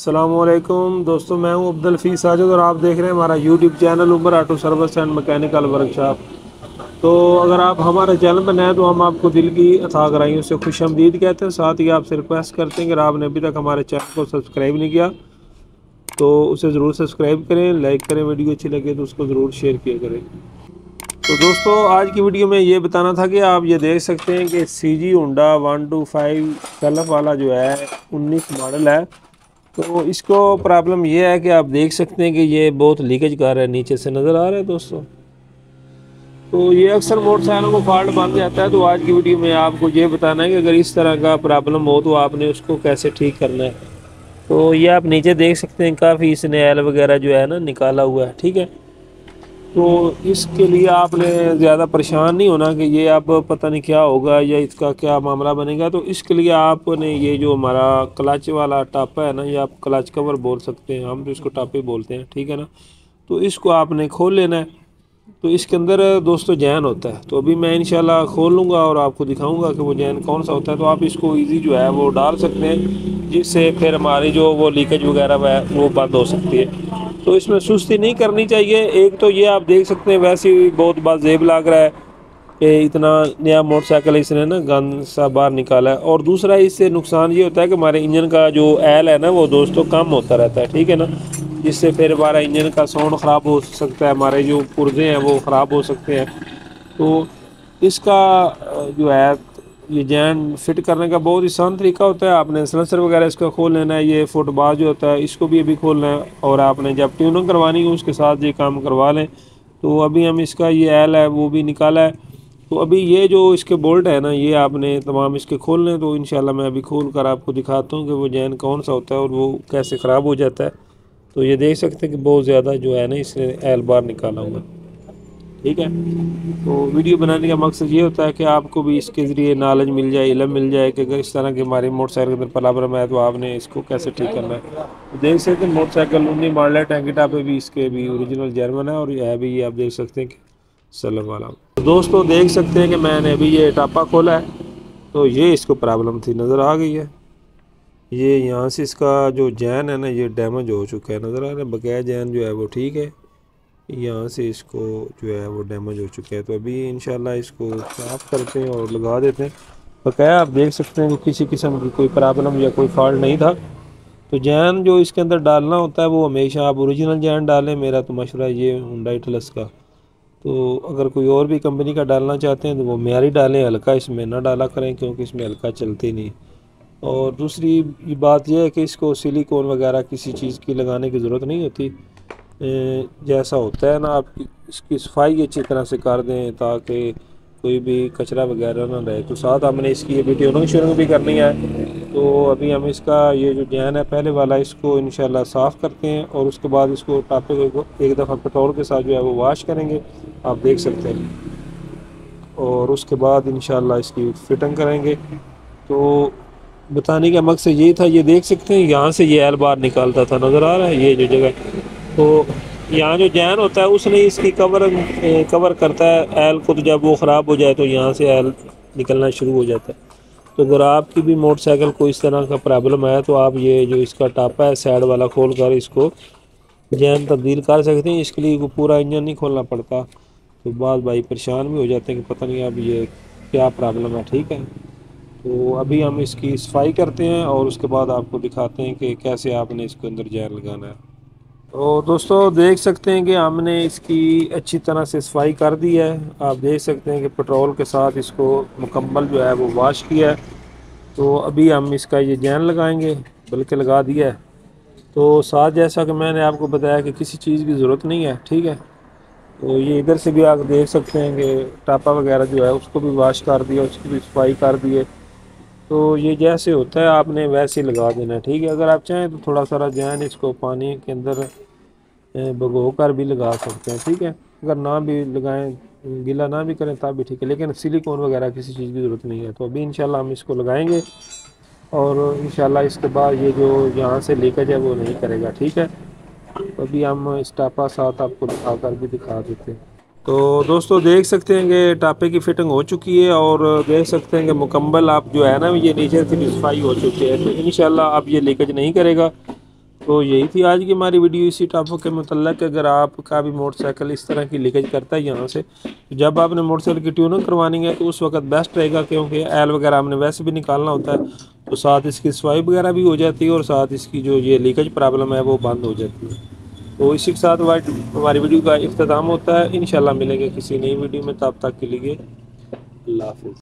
अस्सलामुअलैकुम दोस्तों, मैं हूं अब्दुल हफीज़ साजिद और आप देख रहे हैं हमारा YouTube channel Umar auto service and mechanical workshop. तो अगर आप हमारे चैनल पर नए हैं तो हम आपको दिल की अथाह गहराइयों से खुशआमदीद कहते हैं। साथ ही आपसे रिक्वेस्ट करते हैं कि अगर आपने अभी तक हमारे चैनल को सब्सक्राइब नहीं किया तो उसे ज़रूर सब्सक्राइब करें, लाइक करें, वीडियो अच्छी लगे तो उसको ज़रूर शेयर किया करें। तो दोस्तों, आज की वीडियो में ये बताना था कि आप ये देख सकते हैं कि CG होंडा 125 सेल्फ वाला जो है 19 मॉडल है। तो इसको प्रॉब्लम ये है कि आप देख सकते हैं कि ये बहुत लीकेज कर रहा है, नीचे से नज़र आ रहा है दोस्तों। तो ये अक्सर मोटरसाइकिलों को फॉल्ट बन जाता है। तो आज की वीडियो में आपको ये बताना है कि अगर इस तरह का प्रॉब्लम हो तो आपने उसको कैसे ठीक करना है। तो ये आप नीचे देख सकते हैं, काफ़ी इसने एल वगैरह जो है ना निकाला हुआ है, ठीक है। तो इसके लिए आपने ज़्यादा परेशान नहीं होना कि ये अब पता नहीं क्या होगा या इसका क्या मामला बनेगा। तो इसके लिए आपने ये जो हमारा क्लच वाला टापा है ना, ये आप क्लच कवर बोल सकते हैं, हम तो इसको टापे बोलते हैं, ठीक है ना। तो इसको आपने खोल लेना है। तो इसके अंदर दोस्तों जैन होता है। तो अभी मैं इंशाल्लाह खोल लूँगा और आपको दिखाऊंगा कि वो जैन कौन सा होता है। तो आप इसको इजी जो है वो डाल सकते हैं, जिससे फिर हमारी जो वो लीकेज वगैरह है वो बंद हो सकती है। तो इसमें सुस्ती नहीं करनी चाहिए। एक तो ये आप देख सकते हैं वैसे ही बहुत बाजेब लग रहा है कि इतना नया मोटरसाइकिल इसने ना गंद सा बाहर निकाला है। और दूसरा इससे नुकसान ये होता है कि हमारे इंजन का जो एल है ना वो दोस्तों कम होता रहता है, ठीक है ना। जिससे फिर हमारा इंजन का साउंड ख़राब हो सकता है, हमारे जो पुर्जे हैं वो ख़राब हो सकते हैं। तो इसका जो है ये जैन फिट करने का बहुत आसान तरीका होता है। आपने सिलेंसर वगैरह इसका खोल लेना है, ये फुटबार जो होता है इसको भी अभी खोलना है, और आपने जब ट्यूनिंग करवानी है उसके साथ ये काम करवा लें। तो अभी हम इसका ये एल है वो भी निकाला है। तो अभी ये जो इसके बोल्ट है ना ये आपने तमाम इसके खोल लें। तो इंशाल्लाह मैं अभी खोल कर आपको दिखाता हूँ कि वो जैन कौन सा होता है और वो कैसे ख़राब हो जाता है। तो ये देख सकते हैं कि बहुत ज़्यादा जो है ना इसने एल बार निकाला हुआ, ठीक है। तो वीडियो बनाने का मकसद ये होता है कि आपको भी इसके ज़रिए नॉलेज मिल जाए, इल्म मिल जाए कि अगर इस तरह की हमारी मोटरसाइकिल के अंदर प्रॉब्लम है तो आपने इसको कैसे ठीक करना है। तो देख सकते हैं मोटरसाइकिल 19 मॉडल है, टैंकी टापे भी इसके भी ओरिजिनल जर्मन है और यह है भी, ये आप देख सकते हैं कि सलम वाला। तो दोस्तों देख सकते हैं कि मैंने अभी ये टापा खोला है। तो ये इसको प्रॉब्लम थी, नज़र आ गई है। ये यहाँ से इसका जो जैन है ना ये डैमेज हो चुका है, नज़र आ रहा है। बकाया जैन जो है वो ठीक है, यहाँ से इसको जो है वो डैमेज हो चुका है। तो अभी इंशाल्लाह इसको साफ़ करते हैं और लगा देते हैं। बकाया आप देख सकते हैं कि किसी किस्म की कोई प्रॉब्लम या कोई फॉल्ट नहीं था। तो जैन जो इसके अंदर डालना होता है वो हमेशा आप ओरिजिनल जैन डालें। मेरा तो मशवरा ये हुंडई एटलस का। तो अगर कोई और भी कंपनी का डालना चाहते हैं तो वो मेयारी डालें, हल्का इसमें ना डाला करें क्योंकि इसमें हल्का चलते नहीं। और दूसरी बात यह है कि इसको सिलिकॉन वगैरह किसी चीज़ की लगाने की ज़रूरत नहीं होती। जैसा होता है ना, आप इसकी सफाई अच्छी तरह से कर दें ताकि कोई भी कचरा वगैरह ना रहे। तो साथ हमने इसकी ये भी ट्यूनिंग भी करनी है। तो अभी हम इसका ये जो जैन है पहले वाला इसको इंशाल्लाह साफ़ करते हैं और उसके बाद इसको टापे को एक दफ़ा पेट्रोल के साथ जो है वो वाश करेंगे, आप देख सकते हैं। और उसके बाद इंशाल्लाह इसकी फिटिंग करेंगे। तो बताने का मकसद ये था, ये देख सकते हैं यहाँ से ये एल बार निकालता था, नज़र आ रहा है ये जो जगह। तो यहाँ जो जैन होता है उसने इसकी कवर करता है एल को। तो जब वो ख़राब हो जाए तो यहाँ से एल निकलना शुरू हो जाता है। तो अगर आपकी भी मोटरसाइकिल को इस तरह का प्रॉब्लम है तो आप ये जो इसका टापा है साइड वाला खोल कर इसको जैन तब्दील कर सकते हैं। इसके लिए पूरा इंजन नहीं खोलना पड़ता। तो बाद भाई परेशान भी हो जाते हैं कि पता नहीं अब ये क्या प्रॉब्लम है, ठीक है। तो अभी हम इसकी सफाई करते हैं और उसके बाद आपको दिखाते हैं कि कैसे आपने इसके अंदर जैन लगाना है। तो दोस्तों देख सकते हैं कि हमने इसकी अच्छी तरह से सफाई कर दी है। आप देख सकते हैं कि पेट्रोल के साथ इसको मुकम्मल जो है वो वाश किया है। तो अभी हम इसका ये जैन लगाएंगे, बल्कि लगा दिया है। तो साथ जैसा कि मैंने आपको बताया कि किसी चीज़ की ज़रूरत नहीं है, ठीक है। तो ये इधर से भी आप देख सकते हैं कि टापा वगैरह जो है उसको भी वाश कर दिया, उसकी भी सफाई कर दी है। तो ये जैसे होता है आपने वैसे ही लगा देना है, ठीक है। अगर आप चाहें तो थोड़ा सारा जैन इसको पानी के अंदर भिगो कर भी लगा सकते हैं, ठीक है। अगर ना भी लगाएं, गीला ना भी करें तब भी ठीक है, लेकिन सिलिकॉन वगैरह किसी चीज़ की ज़रूरत नहीं है। तो अभी इंशाल्लाह हम इसको लगाएंगे और इंशाल्लाह इसके बाद ये जो यहाँ से लीकेज है वो नहीं करेगा, ठीक है। तो अभी हम इस टापा साथ आपको दिखा कर भी दिखा देते हैं। तो दोस्तों देख सकते हैं कि टापे की फिटिंग हो चुकी है और देख सकते हैं कि मुकम्मल आप जो है ना ये नीचे से भी सफाई हो चुकी है। तो इंशाल्लाह अब ये लीकेज नहीं करेगा। तो यही थी आज की हमारी वीडियो इसी टॉपिक के मुतल्लिक़। अगर आपका भी मोटरसाइकिल इस तरह की लीकेज करता है यहाँ से, तो जब आपने मोटरसाइकिल की ट्यूनिंग करवानी है तो उस वक्त बेस्ट रहेगा, क्योंकि एल वगैरह हमने वैसे भी निकालना होता है, तो साथ इसकी स्वाइप वगैरह भी हो जाती है और साथ इसकी जो ये लीकेज प्रॉब्लम है वो बंद हो जाती है। तो इसी के साथ हमारी वीडियो का इख्तिताम होता है। इंशाल्लाह मिलेंगे किसी नई वीडियो में, तब तक के लिए अल्लाह हाफ़िज़।